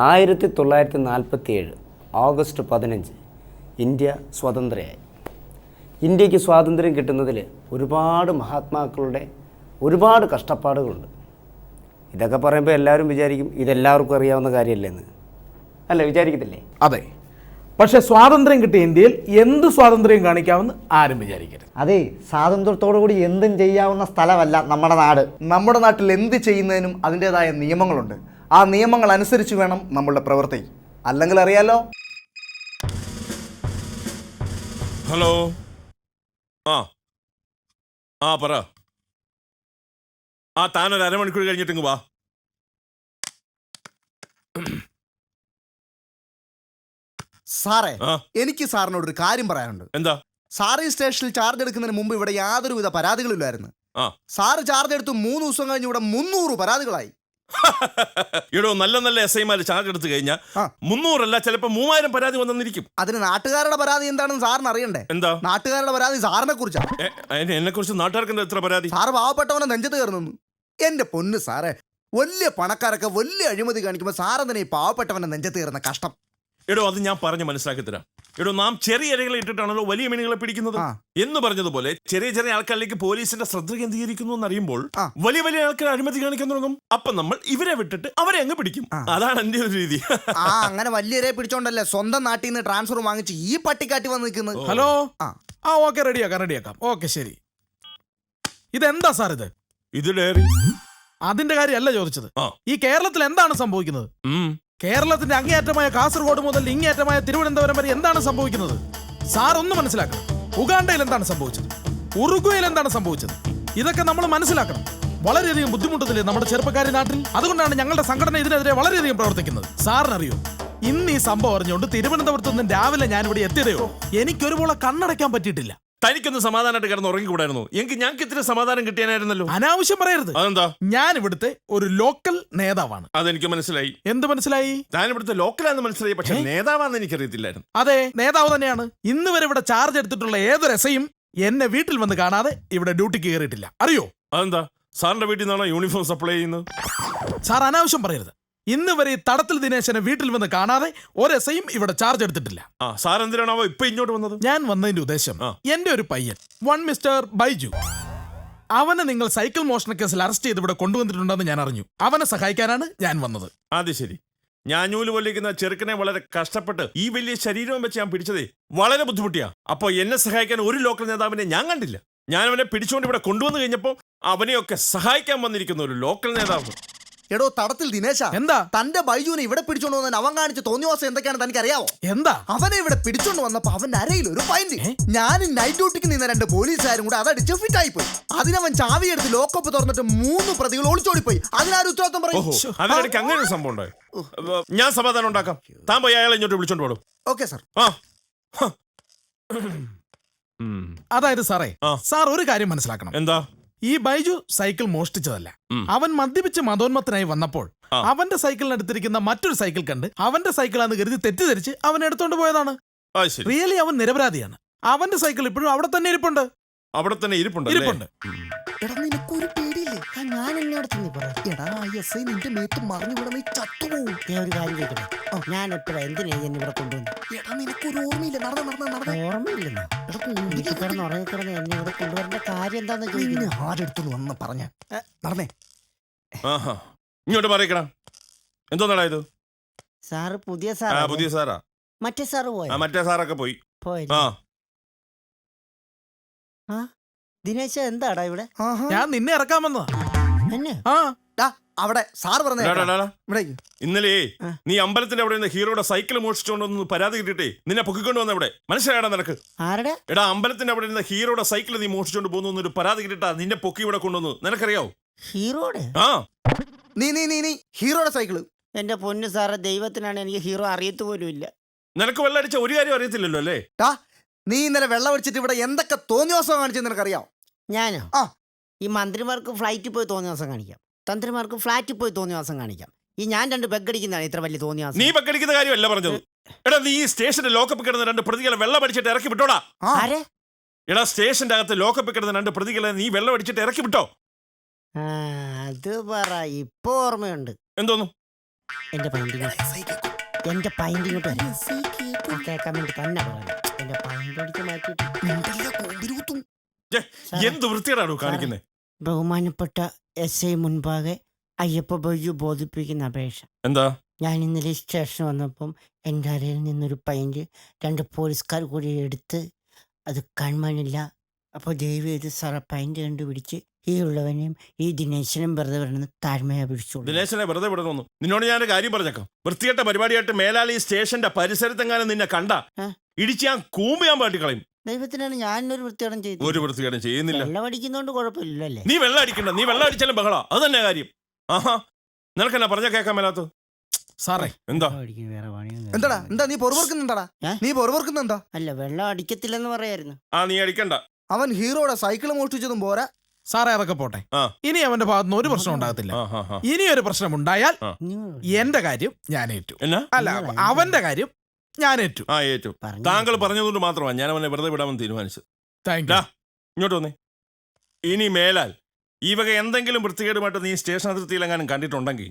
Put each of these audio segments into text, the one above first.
1947 August 15 India സ്വതന്ത്രയായി. ഇന്ത്യക്ക് സ്വാതന്ത്ര്യം കിട്ടുന്നതിൽ ഒരുപാട് മഹാത്മാക്കളുടെ ഒരുപാട് കഷ്ടപ്പാടുകളുണ്ട്. ഇതൊക്കെ പറയുമ്പോൾ എല്ലാവരും വിചാരിക്കും ഇതെല്ലാവർക്കും അറിയാവുന്ന കാര്യമല്ലെന്ന്. അല്ല, വിചാരിക്കത്തില്ലേ? അതെ. പക്ഷെ സ്വാതന്ത്ര്യം കിട്ടിയ ഇന്ത്യയിൽ എന്ത് സ്വാതന്ത്ര്യം കാണിക്കാമെന്ന് ആരും വിചാരിക്കരുത്. അതെ, സ്വാതന്ത്ര്യത്തോടു കൂടി എന്തും ചെയ്യാവുന്ന സ്ഥലമല്ല നമ്മുടെ നാട്. നമ്മുടെ നാട്ടിൽ എന്ത് ചെയ്യുന്നതിനും അതിൻ്റെതായ നിയമങ്ങളുണ്ട്. ആ നിയമങ്ങൾ അനുസരിച്ച് വേണം നമ്മളുടെ പ്രവൃത്തി. അല്ലെങ്കിൽ അറിയാലോ. ഹലോ. പറ. താനൊരു അരമണിക്കൂർ കഴിഞ്ഞിട്ടിങ്ങ് വാ. സാറേ, എനിക്ക് സാറിനോടൊരു കാര്യം പറയാനുണ്ട്. എന്താ? സാറ് ഈ സ്റ്റേഷനിൽ ചാർജ് എടുക്കുന്നതിന് മുമ്പ് ഇവിടെ യാതൊരുവിധ പരാതികളില്ലായിരുന്നു. സാറ് ചാർജ് എടുത്ത് 3 ദിവസം കഴിഞ്ഞ് ഇവിടെ 300 പരാതികളായി. ഇവിടെ നല്ല നല്ല എസ് ഐമാര് ചാർജ് എടുത്തു കഴിഞ്ഞാൽ 300 അല്ല, ചിലപ്പോ 3000 പരാതി വന്നിരിക്കും. അതിന് നാട്ടുകാരുടെ പരാതി എന്താണെന്ന് സാറിന് അറിയണ്ടേ? എന്താ നാട്ടുകാരുടെ പരാതി സാറിനെ കുറിച്ചാണ്. എന്നെ കുറിച്ച് നാട്ടുകാർക്ക് എത്ര പരാതി? സാറ് പാവപ്പെട്ടവനെ നെഞ്ചത്ത് കയറുന്നു. എന്റെ പൊന്ന് സാറേ, വലിയ പണക്കാരൊക്കെ വലിയ അഴിമതി കാണിക്കുമ്പോൾ സാറെന്തിനാ ഈ പാവപ്പെട്ടവനെ നെഞ്ചത്ത് കയറുന്ന? കഷ്ടം. അത് ഞാൻ പറഞ്ഞ് മനസ്സിലാക്കി തരാം. നാം ചെറിയ ഇരകളെ ഇട്ടിട്ടാണല്ലോ വലിയ മീനുകളെ പിടിക്കുന്നത് എന്ന് പറഞ്ഞതുപോലെ ചെറിയ ചെറിയ ആൾക്കാരിലേക്ക് പോലീസിന്റെ ശ്രദ്ധ കേന്ദ്രീകരിക്കുന്നു എന്നറിയുമ്പോൾ വലിയ വലിയ ആൾക്കാർ അഴിമതി കാണിക്കാൻ തുടങ്ങും. അപ്പൊ നമ്മൾ ഇവരെ വിട്ടിട്ട് അവരെ അങ്ങ് പിടിക്കും. അതാണ് എന്റെ ഒരു രീതി. അങ്ങനെ വലിയരെ പിടിച്ചോണ്ടല്ലേ സ്വന്തം നാട്ടിൽ നിന്ന് ട്രാൻസ്ഫർ വാങ്ങിച്ച് ഈ പട്ടിക്കാട്ടി വന്ന് നിൽക്കുന്നത്. ഹലോ. ഓക്കെ, റെഡിയാക്കാം. ഓക്കെ, ശരി. ഇതെന്താ സാർ ഇത്? ഇത് ഡയറി. അതിന്റെ കാര്യമല്ല ചോദിച്ചത്. ഈ കേരളത്തിൽ എന്താണ് സംഭവിക്കുന്നത്? കേരളത്തിന്റെ അങ്ങേയറ്റമായ കാസർഗോഡ് മുതൽ ഇങ്ങേയറ്റമായ തിരുവനന്തപുരം വരെ എന്താണ് സംഭവിക്കുന്നത്? സാർ ഒന്ന് മനസ്സിലാക്കണം. ഉഗാണ്ടയിൽ എന്താണ് സംഭവിച്ചത്? ഉറുഗ്വേയിൽ എന്താണ് സംഭവിച്ചത്? ഇതൊക്കെ നമ്മൾ മനസ്സിലാക്കണം. വളരെയധികം ബുദ്ധിമുട്ടത്തില്ലേ നമ്മുടെ ചെറുപ്പക്കാരി നാട്ടിൽ? അതുകൊണ്ടാണ് ഞങ്ങളുടെ സംഘടന ഇതിനെതിരെ വളരെയധികം പ്രവർത്തിക്കുന്നത്. സാറിനറിയോ, ഇന്ന് ഈ സംഭവം അറിഞ്ഞുകൊണ്ട് തിരുവനന്തപുരത്ത് നിന്ന് രാവിലെ ഞാനിവിടെ എത്തിയതയോ എനിക്കൊരുപോലെ കണ്ണടയ്ക്കാൻ പറ്റിയിട്ടില്ല. തനിക്കൊന്ന് സമാധാനമായിട്ട് കിടന്ന് ഉറങ്ങിക്കൂടായിരുന്നു എങ്കിൽ ഞങ്ങൾക്ക് ഇത്തിരി സമാധാനം കിട്ടിയാനായിരുന്നല്ലോ. അനാവശ്യം പറയരുത്. അതെന്താ? ഞാൻ ഇവിടുത്തെ ഒരു ലോക്കൽ നേതാവാണ്. അതെനിക്ക് മനസ്സിലായി. എന്ത് മനസ്സിലായി? ഞാൻ ഇവിടുത്തെ ലോക്കലാന്ന് മനസ്സിലായി, പക്ഷെ നേതാവാന്ന് എനിക്കറിയത്തില്ലായിരുന്നു. അതെ, നേതാവ് തന്നെയാണ്. ഇന്ന് വരെ ഇവിടെ ചാർജ് എടുത്തിട്ടുള്ള ഏതൊരു എസ്ഐയും എന്നെ വീട്ടിൽ വന്ന് കാണാതെ ഇവിടെ ഡ്യൂട്ടിക്ക് കയറിയിട്ടില്ല. അറിയോ? അതെന്താ? സാറിന്റെ വീട്ടിൽ നിന്നാണോ യൂണിഫോം സപ്ലൈ ചെയ്യുന്നത്? സാർ അനാവശ്യം പറയരുത്. ഇന്ന് വരെ ഈ തടത്തിൽ ദിനേശനെ വീട്ടിൽ വന്ന് കാണാതെ ഒരു എസ്ഐയും ഇവിടെ ചാർജ് എടുത്തിട്ടില്ല. സാർ എന്തിനാണോ ഇപ്പൊ ഇങ്ങോട്ട് വന്നത്? ഞാൻ വന്നതിന്റെ ഉദ്ദേശം, എന്റെ ഒരു പയ്യൻ മിസ്റ്റർ ബൈജു, അവനെ നിങ്ങൾ സൈക്കിൾ മോഷണ കേസിൽ അറസ്റ്റ് ചെയ്ത് ഇവിടെ കൊണ്ടുവന്നിട്ടുണ്ടെന്ന് ഞാൻ അറിഞ്ഞു. അവനെ സഹായിക്കാനാണ് ഞാൻ വന്നത്. അത് ശരി. ഞാൻ നൂല് പൊല്ലിക്കുന്ന ചെറുക്കനെ വളരെ കഷ്ടപ്പെട്ട് ഈ വലിയ ശരീരവും വെച്ച് ഞാൻ പിടിച്ചതേ വളരെ ബുദ്ധിമുട്ടിയാ. അപ്പൊ എന്നെ സഹായിക്കാൻ ഒരു ലോക്കൽ നേതാവിനെ ഞാൻ കണ്ടില്ല. ഞാൻ അവനെ പിടിച്ചുകൊണ്ട് ഇവിടെ കൊണ്ടുവന്നു കഴിഞ്ഞപ്പോ അവനെയൊക്കെ സഹായിക്കാൻ വന്നിരിക്കുന്ന ഒരു ലോക്കൽ നേതാവ്. എടോ തടത്തിൽ ദിനേശ, എന്താ തന്റെ ബൈജുവിനെ ഇവിടെ പിടിച്ചോണ്ട് വന്നതിന് അവൻ കാണിച്ച തോന്നിവാസം എന്തൊക്കെയാണ് തനിക്ക് അറിയാവോ? എന്താ? അവനെ ഇവിടെ പിടിച്ചോണ്ട് വന്നപ്പോ അവന്റെ അരയിൽ ഒരു പൈന്റ്. ഞാനും നൈറ്റ് ഡ്യൂട്ടിക്ക് നിന്ന 2 പോലീസുകാരും കൂടെ അതടിച്ച് ഫിറ്റായി പോയി. അതിനവൻ ചാവി എടുത്ത് ലോക്കപ്പ് തുറന്നിട്ട് 3 പ്രതികൾ ഒളിച്ചോടിപ്പോയി. അതിനാരും ഉത്തരവാദിത്വം പറയും? അതിനിടയ്ക്ക് അങ്ങനെ ഒരു സംഭവം ഉണ്ടായി. ഞാൻ സമാധാനം ഉണ്ടാക്കാം. താൻ പോയി അയാളെ ഇങ്ങോട്ട് വിളിച്ചോണ്ട് പോടും. Okay sir. അതായത് സാറേ, സാർ ഒരു കാര്യം മനസ്സിലാക്കണം. എന്താ? ഈ ബൈജു സൈക്കിൾ മോഷ്ടിച്ചതല്ല. അവൻ മദ്യപിച്ച് മതോന്മത്തനായി വന്നപ്പോൾ അവന്റെ സൈക്കിളിനടുത്തിരിക്കുന്ന മറ്റൊരു സൈക്കിൾ കണ്ട് അവന്റെ സൈക്കിളാന്ന് കരുതി തെറ്റിദ്ധരിച്ച് അവൻ എടുത്തോണ്ട് പോയതാണ്. റിയലി അവൻ നിരപരാധിയാണ്. അവന്റെ സൈക്കിൾ ഇപ്പോഴും അവിടെ തന്നെ ഇരിപ്പുണ്ട്. അവിടെ തന്നെ ഇരിപ്പുണ്ട്. എടാ, നിനക്കൊരു പേടിയില്ലേ? ഞാൻ എല്ലായിടത്തും എടാ, എസ് ഐ നിന്റെ മേത്ത് മറിഞ്ഞു വിടണ ചത്തുപോകും. ഒരു കാര്യം കേൾക്കണേ, ഞാൻ എപ്പോഴാ എന്തിനാ ഇവിടെ കൊണ്ടുവന്നു? എടാ, നിനക്കൊരു ഓർമ്മയില്ല? ഓർമ്മയില്ലെന്നോ? ഉറങ്ങിക്കിടന്ന് എന്നെ ഇവിടെ കൊണ്ടുവരേണ്ട കാര്യം എന്താന്ന് ചോദിക്കുന്നു. ആരെടുത്തു വന്ന് പറഞ്ഞ നടന്നേ. ഇങ്ങോട്ട് പറയണം. എന്തോന്നാടാ ഇത്? സാറ് പുതിയ സാറാ? മറ്റേ സാറ് പോയി. മറ്റേ സാറൊക്കെ പോയി. ദിനേശ, എന്താടാ ഇവിടെ? ഞാൻ നിന്നെ ഇറക്കാൻ വന്നതാ. അവിടെ സാർ പറഞ്ഞ ഇന്നലെ നീ അമ്പലത്തിന്റെ അവിടെ നിന്ന് ഹീറോയുടെ സൈക്കിൾ മോഷിച്ചോണ്ടൊന്ന് പരാതി കിട്ടിട്ടേ നിന്നെ പൊക്കിക്കൊണ്ട് വന്ന ഇവിടെ മനസ്സിലായടാ നിനക്ക്? എടാ, അമ്പലത്തിന്റെ അവിടെ നിന്ന് ഹീറോയുടെ സൈക്കിൾ നീ മോഷിച്ചോണ്ട് പോകുന്ന ഒരു പരാതി കിട്ടിട്ടാ നിന്നെ പൊക്കി ഇവിടെ കൊണ്ടുവന്നു. നിനക്കറിയാവോ? ഹീറോയുടെ? നീ ഹീറോയുടെ സൈക്കിള്? എന്റെ പൊന്നു സാറേ, ദൈവത്തിനാണ് എനിക്ക് ഹീറോ അറിയത്ത് പോലും ഇല്ല. നിനക്ക് വെള്ളടിച്ച ഒരു കാര്യം അറിയത്തില്ലല്ലോ അല്ലേ? നീ ഇന്നലെ വെള്ളം അടിച്ചിട്ട് ഇവിടെ എന്തൊക്കെ തോന്നിവാസം കാണിച്ചെന്ന് നിനക്കറിയാവോ? ഞാനോ? ഈ മന്ത്രിമാർക്ക് ഫ്ലൈറ്റിൽ പോയി തോന്നിവാസം കാണിക്കാം, തന്ത്രിമാർക്ക് ഫ്ലാറ്റിൽ പോയി തോന്നിവാസം കാണിക്കാം. ഞാൻ 2 ബെഗടിക്കുന്നതാണ് ഇത്ര വലിയ തോന്നിവാസം. നീ ബെഗടിക്കുന്ന കാര്യമല്ല പറഞ്ഞത്. എടാ, നീ ഈ സ്റ്റേഷന്റെ ലോക്കപ്പ് കിടന്ന 2 പ്രതികളെ വെള്ളം അടിച്ചിട്ട് ഇറക്കി വിട്ടോടാ. എടാ, സ്റ്റേഷന്റെ അകത്ത് ലോക്കപ്പ് കിടന്ന 2 പ്രതികളെ നീ വെള്ളം അടിച്ചിട്ട് ഇറക്കി വിട്ടോ? അത് പറ, ഇപ്പൊ ഓർമ്മയുണ്ട്. എന്തോന്നു? എന്റെ പൈൻറ്റിങ് എന്റെ പൈൻറ്റിങ് കേൾക്കാൻ വേണ്ടി തന്നെ പറയാം. എന്റെ പൈൻറ്റ് അടിച്ച് മാറ്റിയിട്ട് എന്ത് വൃത്തിയാണോ കാണിക്കുന്നത്? ബഹുമാനപ്പെട്ട SI മുൻപാകെ അയ്യപ്പ ബൈജു ബോധിപ്പിക്കുന്ന അപേക്ഷ. എന്താ? ഞാൻ ഇന്നലെ സ്റ്റേഷന് വന്നപ്പം എൻ്റെ അരയിൽ നിന്നൊരു പൈൻറ്റ് 2 പോലീസുകാർ കൂടി എടുത്ത് അത് കാണാനില്ല. അപ്പോൾ ദയവ് ചെയ്ത് സാറ പൈൻറ്റ് കണ്ടുപിടിച്ച് ഈ ഉള്ളവനെയും ഈ ദിനേശനും വെറുതെ വരണമെന്ന് താഴ്മയാ പിടിച്ചോളൂ. ദിനേശനെ വെറുതെ വിടണമെന്നു. നിന്നോട് ഞാനൊരു കാര്യം പറഞ്ഞേക്കാം. വൃത്തികെട്ട പരിപാടിയായിട്ട് മേലാൽ ഈ സ്റ്റേഷന്റെ പരിസരത്തെങ്ങാനും നിന്നെ കണ്ട ഇടിച്ച് ഞാൻ കൂമ്പയാൻ പാട്ടിക്കളയും. ദൈവത്തിനാണ് ഞാനൊരു വൃത്തികേടം ചെയ്തത്. ഒരു വൃത്തികേടും ചെയ്യുന്നില്ല. വെള്ളം അടിക്കുന്നോണ്ട് കുഴപ്പമില്ലല്ലേ? നീ വെള്ളം അടിക്കണ്ട. നീ വെള്ളം അടിച്ചാലും ബഹളാ. അത് തന്നെ കാര്യം. ആഹാ, നിനക്കെന്നാ പറഞ്ഞ കേൾക്കാൻ മേലാത്ത? സാറേ എന്താ? എന്താടാ എന്താ നീ പൊറവർക്കുന്നുണ്ടാടാ? നീ പൊറവർക്കുന്നെന്താ? അല്ല, വെള്ളം അടിക്കത്തില്ലെന്ന് പറയായിരുന്നു. നീ അടിക്കണ്ട. അവൻ ഹീറോയുടെ സൈക്കിൾ മോഷ്ടിച്ചതും പോരാ. സാറേ അതൊക്കെ പോട്ടെ. ഇനി അവന്റെ ഭാഗത്തുനിന്ന് ഒരു പ്രശ്നം ഉണ്ടാകത്തില്ല. ആ. ഇനി ഒരു പ്രശ്നം ഉണ്ടായാൽ എന്റെ കാര്യം ഞാൻ ഏറ്റു. എന്നാ? അല്ല, അവന്റെ കാര്യം ഞാൻ ഏറ്റു. ഏറ്റു. താങ്കൾ പറഞ്ഞതുകൊണ്ട് മാത്രമാണ് ഞാൻ അവനെ വെറുതെ വിടാമെന്ന് തീരുമാനിച്ചത്. Thank you. ഇങ്ങോട്ട് വന്നേ. ഇനി മേലാൽ ഈ വക എന്തെങ്കിലും വൃത്തികേടുമായിട്ട് നീ സ്റ്റേഷൻ അതിർത്തിയിലെങ്ങാനും കണ്ടിട്ടുണ്ടെങ്കിൽ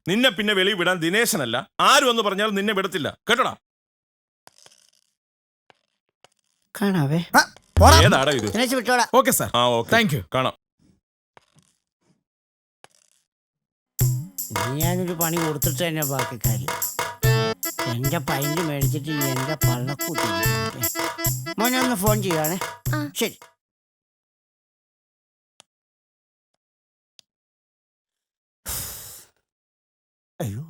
നിന്നെ പിന്നെ വെളി വിടാൻ ദിനേശനല്ല ആരും എന്ന് പറഞ്ഞാൽ നിന്നെ വിടത്തില്ല. കേട്ടോടാ? കാണാവേ. ഏതാടാ ഇത്? Okay sir. Thank you. കാണാം. ഞാനൊരു പണി കൊടുത്തിട്ട് തന്നെ ബാക്കി കാര്യം. എന്റെ പൈൻറ്റ് മേടിച്ചിട്ട് എന്റെ പള്ളക്കൂട്ടി മോനെ ഒന്ന് ഫോൺ ചെയ്യുവാണേ. ശരി. അയ്യോ,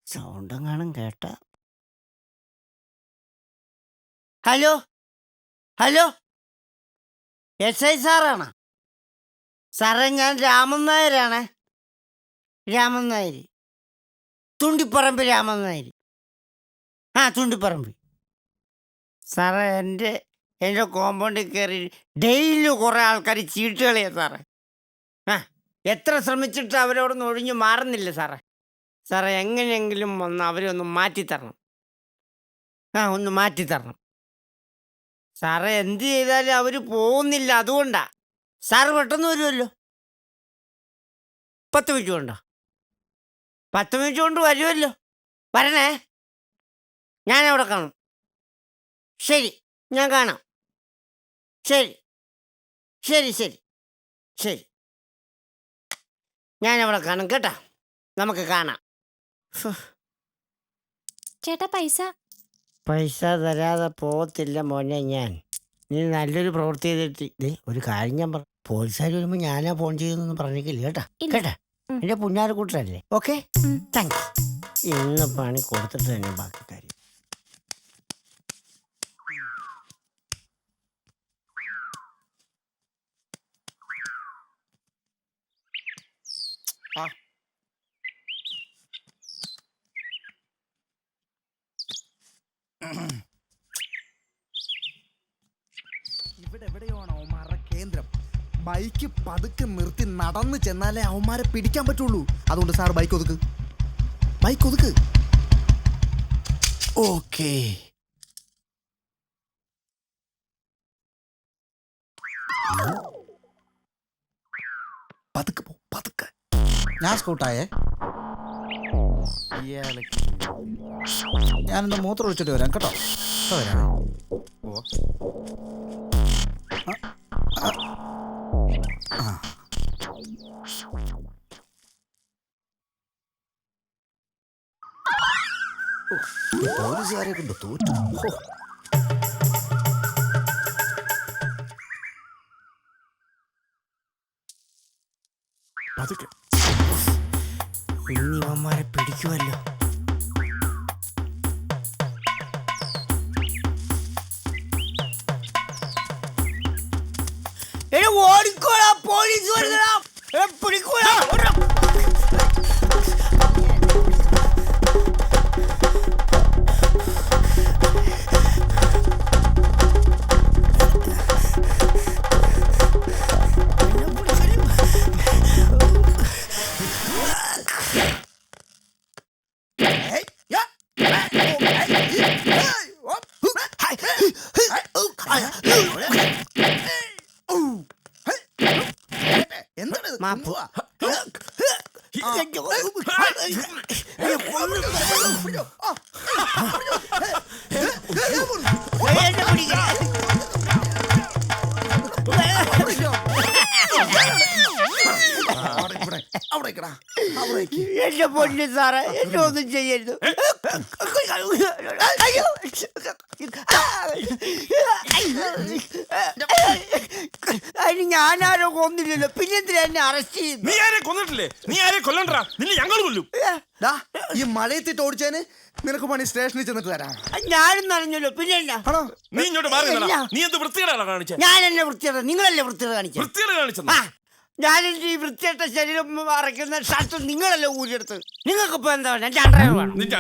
സൗണ്ടെങ്ങാനും കേട്ട. Hello hello, SI സാറാണോ? സാറേ, ഞാൻ രാമൻ നായരാണ്. രാമൻ നായർ, തുണ്ടിപ്പറമ്പ് രാമൻ നായർ. തുണ്ടിപ്പറമ്പ്. സാറേ, എൻ്റെ കോമ്പൗണ്ടിൽ കയറി ഡെയിലി കുറേ ആൾക്കാർ ചീട്ട് കളിയാ സാറേ. എത്ര ശ്രമിച്ചിട്ട് അവരോടൊന്നും ഒഴിഞ്ഞു മാറുന്നില്ല സാറേ. സാറേ, എങ്ങനെയെങ്കിലും ഒന്ന് അവരെ ഒന്ന് മാറ്റിത്തരണം. ഒന്ന് മാറ്റിത്തരണം സാറേ. എന്ത് ചെയ്താലും അവർ പോകുന്നില്ല. അതുകൊണ്ടാ. സാറ് പെട്ടെന്ന് വരുമല്ലോ. 10 മിനിറ്റ് കൊണ്ടോ? 10 മിനിറ്റ് കൊണ്ട് വരുമല്ലോ. വരണേ, ഞാൻ അവിടെ കാണും. ശരി, ഞാൻ കാണാം. ശരി ശരി ശരി ശരി, ഞാൻ അവിടെ കാണും കേട്ടാ. നമുക്ക് കാണാം. ചേട്ടാ, പൈസ തരാതെ പോകത്തില്ല മോനെ ഞാൻ. നീ നല്ലൊരു പ്രവൃത്തി ചെയ്തിട്ട് ഒരു കാര്യം ഞാൻ പറഞ്ഞു. പോലീസുകാർ വരുമ്പോൾ ഞാനാ ഫോൺ ചെയ്യുന്നൊന്നും പറഞ്ഞിട്ടില്ല കേട്ടാ. കേട്ടാ, എൻ്റെ പുന്നാരക്കൂട്ടരല്ലേ? Okay, thanks. ഇന്ന് പണി കൊടുത്തിട്ട് തന്നെ ബാക്കി കാര്യം. ഇവിടെ എവിടെയാണ് അവന്മാരുടെ കേന്ദ്രം? ബൈക്ക് പതുക്കെ നിർത്തി നടന്നു ചെന്നാലേ അവന്മാരെ പിടിക്കാൻ പറ്റുള്ളൂ. അതുകൊണ്ട് സാർ ബൈക്ക് ഒതുക്ക്. ഓക്കേ. പതുക്കെ. ഞാൻ സ്കൂട്ടായേ. ഞാനെന്താ മൂത്രം ഒഴിച്ചിട്ട് വരാം കേട്ടോ. പോലീസുകാരെ കൊണ്ട് തോറ്റു. ഇനി ഇവന്മാരെ പിടിക്കുമല്ലോ. ഓടിക്കോളാ, പോലീസ് വരുന്നടാ. പിടിക്കൂടാ. എന്താണ്? പിടിച്ചോ. ആ. പിടിച്ചോ. എന്നെ പിടിക്കണേ. പിടിച്ചോ. അവിടെ നിക്കടാ. അവിടെ നിക്ക്. എന്റെ പൊന്നു സാറേ എന്നെ ഒന്നും ചെയ്യരുത്. അയ്യോ. അതിന് ഞാനാരോ കൊന്നില്ലല്ലോ, പിന്നെന്തിനാ എന്നെ അറസ്റ്റ് ചെയ്യുന്നു? നീ ആരെ കൊന്നിട്ടില്ലേ? നീ ആരെ കൊല്ലണ്ടാ? നിന്നെ ഞങ്ങൾ കൊല്ലും. ദാ, ഈ മഴയത്തിട്ട് ഓടിച്ചതിന് നിനക്ക് പണി സ്റ്റേഷനിൽ ചെന്നിട്ട് തരാം. ഞാനും നനഞ്ഞല്ലോ, പിന്നെ എന്നാ? ആണോ? നീ ഇങ്ങോട്ട് മാറി നിന്നെടാ. നീ എന്ത് വൃത്തികേടാണ് കാണിച്ചേ? ഞാൻ എന്നെ വൃത്തിയുടെ, നിങ്ങളല്ലേ വൃത്തിയുടെ കാണിച്ചത്? വൃത്തികേട് കാണിച്ചെന്നാ? ഞാനെന്റെ ഈ വൃത്തിയായിട്ട ശരീരം മറയ്ക്കുന്ന ഷർട്ട് നിങ്ങളല്ലേ ഊരിയെടുത്ത്. നിങ്ങൾക്കിപ്പോ എന്താ വേണം? എന്റെ അണ്ടർ വേണം. നിന്റെ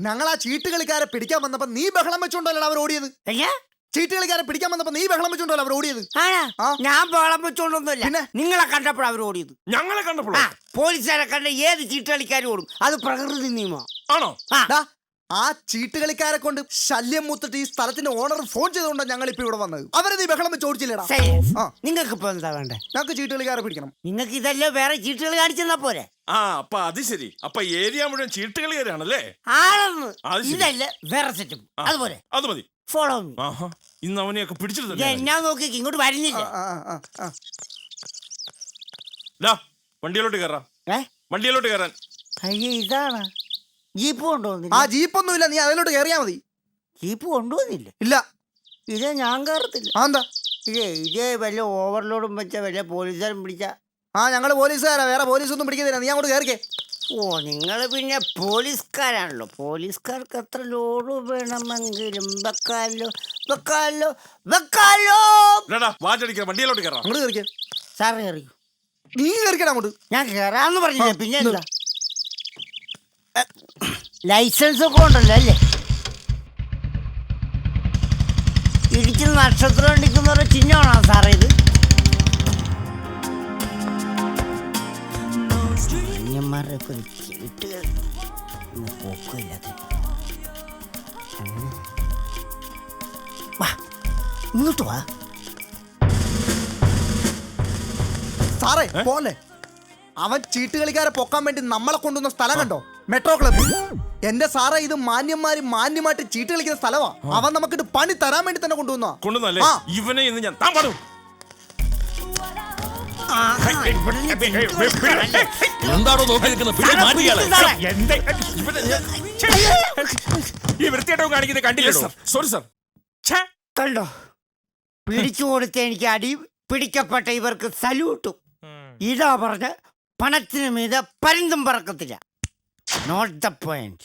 ഞങ്ങൾ ആ ചീട്ടുകളിക്കാരെ പിടിക്കാൻ വന്നപ്പോ നീ ബഹളം വെച്ചോണ്ടല്ലോ അവർ ഓടിയത്. എങ്ങനെ? ചീട്ടുകളിക്കാരെ പിടിക്കാൻ വന്നപ്പോ നീ ബഹളം വെച്ചോണ്ടല്ലോ അവർ ഓടിയത്. ആണാ? ആ. ഞാൻ ബഹളം വെച്ചോണ്ടൊന്നുമില്ല. പിന്നെ? നിങ്ങളെ കണ്ടപ്പോഴാണ് അവർ ഓടിയത്. ഞങ്ങളെ കണ്ടപ്പോഴോ? പോലീസുകാരെ കണ്ട ഏത് ചീട്ടുകളിക്കാരും ഓടും. അത് പ്രകൃതി നിയമം. ആണോ? ആ ചീട്ടുകളിക്കാരെ കൊണ്ട് ശല്യം മൂത്തിട്ട് ഈ സ്ഥലത്തിന്റെ ഓണർ ഫോൺ ചെയ്തുകൊണ്ടാണ് ഞങ്ങൾ ഇപ്പൊ ഇവിടെ വന്നത്. അവരെ നീ ബഹളം വെച്ച് ഓടിച്ചില്ലടാ. നിങ്ങൾക്ക് ഇപ്പൊ എന്താ വേണ്ടേ? ഞങ്ങൾക്ക് ചീട്ടുകളിക്കാരെ പിടിക്കണം. നിങ്ങൾക്ക് ഇതല്ലേ വേറെ ചീട്ടുകൾ കാണിച്ചെന്നാ പോരെ? ആ അപ്പൊ അത് ശരി. അപ്പൊ ഏരിയ മുഴുവൻ ചീട്ടുകളിക്കാരാണല്ലേ? ആണെന്ന്. അത് ശരി. ഇതല്ലേ വേറെ സെറ്റപ്പ്. അതുപോലെ അത് മതി. Follow me. ആഹാ, ഇന്ന് അവനെയൊക്കെ പിടിച്ചിട്ട് തന്നെ. എന്നാ നോക്കി ഇങ്ങോട്ട് വരുന്നില്ല. വണ്ടിയിലോട്ട് കയറാ. ഏ വണ്ടിയിലോട്ട് കയറാൻ. അയ്യേ, ഇതാണ് ജീപ്പ് കൊണ്ടുവന്നില്ല. ആ ജീപ്പൊന്നുമില്ല, നീ അതിലോട്ട് കയറിയാ മതി. ജീപ്പ് കൊണ്ടുവന്നില്ല. ഇല്ല. ഇതേ ഞാൻ കയറത്തില്ല. എന്താ? ഇതേ വല്ല ഓവർലോഡും വെച്ച വല്ല പോലീസുകാരും പിടിച്ച. ഞങ്ങള് പോലീസുകാരാ, വേറെ പോലീസൊന്നും പിടിക്കുന്നില്ല. നീ അങ്ങോട്ട് കയറിക്കേ. ഓ, നിങ്ങൾ പിന്നെ പോലീസുകാരാണല്ലോ. പോലീസുകാർക്ക് എത്ര ലോഡ് വേണമെങ്കിലും വെക്കാലോ വെക്കാലോ വെക്കാലോ. വാചടിക്കാം. വണ്ടിയിലോട്ട് കയറാം. അങ്ങോട്ട് കയറിക്കേ. സാറ് കയറിയോ? നീ കയറിക്കടാ അങ്ങോട്ട്. ഞാൻ കയറാന്ന് പറഞ്ഞില്ലേ, പിന്നെ എന്താ? ലൈസൻസ് ഒക്കെ ഉണ്ടല്ലോ അല്ലേ? ഇടിക്കുന്ന നക്ഷത്രം ഇടിക്കുന്ന ചിഹ്നമാണോ സാറേ ഇത്? അന്യന്മാരുടെ ഒക്കെ ഒരു ചീട്ടുകൾ പോക്കില്ലാത്ത. വാ ഇങ്ങോട്ട് വാ. സാറേ പോലെ അവൻ ചീട്ടുകളിക്കാരെ പൊക്കാൻ വേണ്ടി നമ്മളെ കൊണ്ടുവന്ന സ്ഥലം കണ്ടോ? Metro club. എന്റെ സാറേ, ഇത് മാന്യമായിട്ട് ചീട്ട് കളിക്കുന്ന സ്ഥലമാ. അവൻ നമുക്കിട്ട് പണി തരാൻ വേണ്ടി തന്നെ കൊണ്ടുവന്നല്ലേ? ഇവനെ ഇന്ന് ഞാൻ എന്താണോ നോക്കി നിൽക്കുന്നത്? ഈ വൃത്തിയായിട്ടോ കാണിക്കുന്നത് കണ്ടില്ല. Sorry sir. കണ്ടോ, പിടിച്ചു കൊടുത്ത എനിക്ക് അടി, പിടിക്കപ്പെട്ട ഇവർക്ക് സല്യൂട്ടും. ഇതാ പറഞ്ഞ പണത്തിന് മീതെ പരുന്തും പറക്കത്തില്ല. Not the point.